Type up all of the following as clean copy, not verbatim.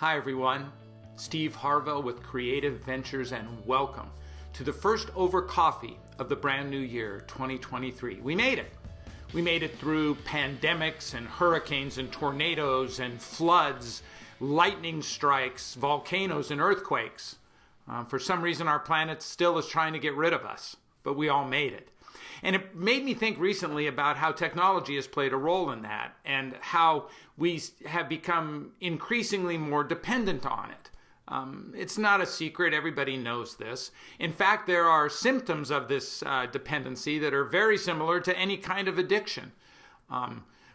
Hi everyone, Steve Harvell with Creative Ventures, and welcome to the first Over Coffee of the brand new year, 2023. We made it. We made it through pandemics and hurricanes and tornadoes and floods, lightning strikes, volcanoes and earthquakes. For some reason, our planet still is trying to get rid of us, but we all made it. And it made me think recently about how technology has played a role in that and how we have become increasingly more dependent on it. It's not a secret. Everybody knows this. In fact, there are symptoms of this dependency that are very similar to any kind of addiction.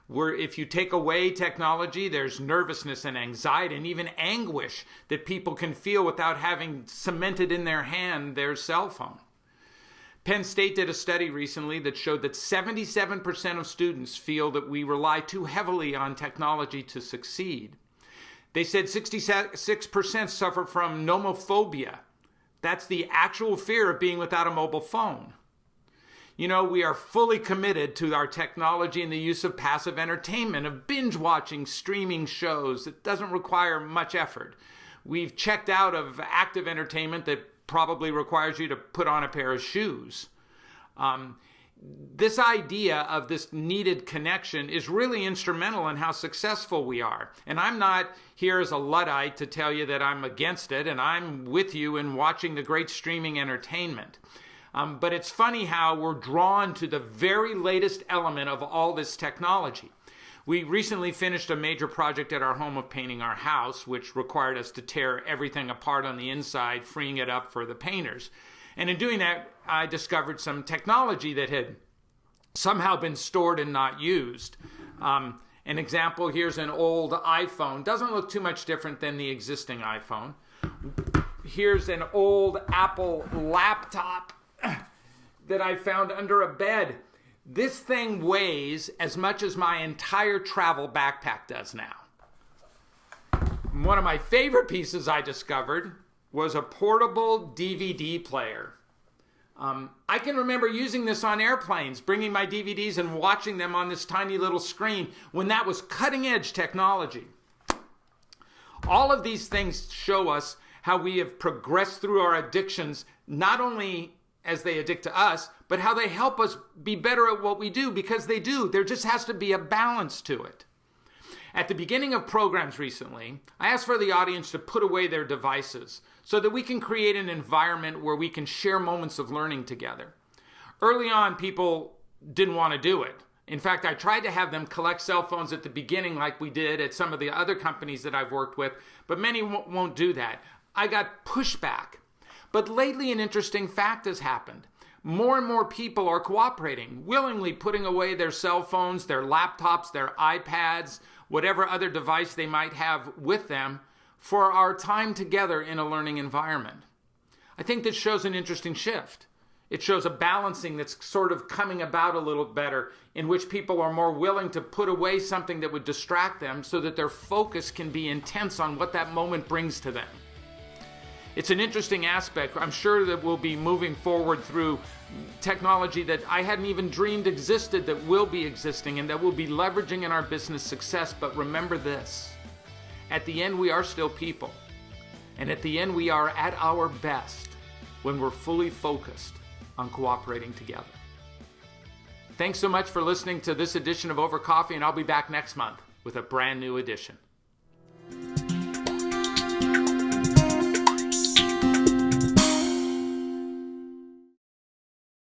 If you take away technology, there's nervousness and anxiety and even anguish that people can feel without having cemented in their hand their cell phone. Penn State did a study recently that showed that 77% of students feel that we rely too heavily on technology to succeed. They said 66% suffer from nomophobia. That's the actual fear of being without a mobile phone. You know, we are fully committed to our technology and the use of passive entertainment, of binge watching streaming shows. It doesn't require much effort. We've checked out of active entertainment that probably requires you to put on a pair of shoes. This idea of this needed connection is really instrumental in how successful we are. And I'm not here as a Luddite to tell you that I'm against it, and I'm with you in watching the great streaming entertainment. But it's funny how we're drawn to the very latest element of all this technology. We recently finished a major project at our home of painting our house, which required us to tear everything apart on the inside, freeing it up for the painters. And in doing that, I discovered some technology that had somehow been stored and not used. An example, here's an old iPhone. Doesn't look too much different than the existing iPhone. Here's an old Apple laptop that I found under a bed. This thing weighs as much as my entire travel backpack does now. One of my favorite pieces I discovered was a portable DVD player. I can remember using this on airplanes, bringing my DVDs and watching them on this tiny little screen when that was cutting edge technology. All of these things show us how we have progressed through our addictions, not only as they addict to us, but how they help us be better at what we do, because they do. There just has to be a balance to it. At the beginning of programs recently, I asked for the audience to put away their devices so that we can create an environment where we can share moments of learning together. Early on, people didn't want to do it. In fact, I tried to have them collect cell phones at the beginning like we did at some of the other companies that I've worked with, but many won't do that. I got pushback. But lately, an interesting fact has happened. More and more people are cooperating, willingly putting away their cell phones, their laptops, their iPads, whatever other device they might have with them for our time together in a learning environment. I think this shows an interesting shift. It shows a balancing that's sort of coming about a little better, in which people are more willing to put away something that would distract them so that their focus can be intense on what that moment brings to them. It's an interesting aspect. I'm sure that we'll be moving forward through technology that I hadn't even dreamed existed, that will be existing and that we'll be leveraging in our business success. But remember this, at the end we are still people. And at the end we are at our best when we're fully focused on cooperating together. Thanks so much for listening to this edition of Over Coffee, and I'll be back next month with a brand new edition.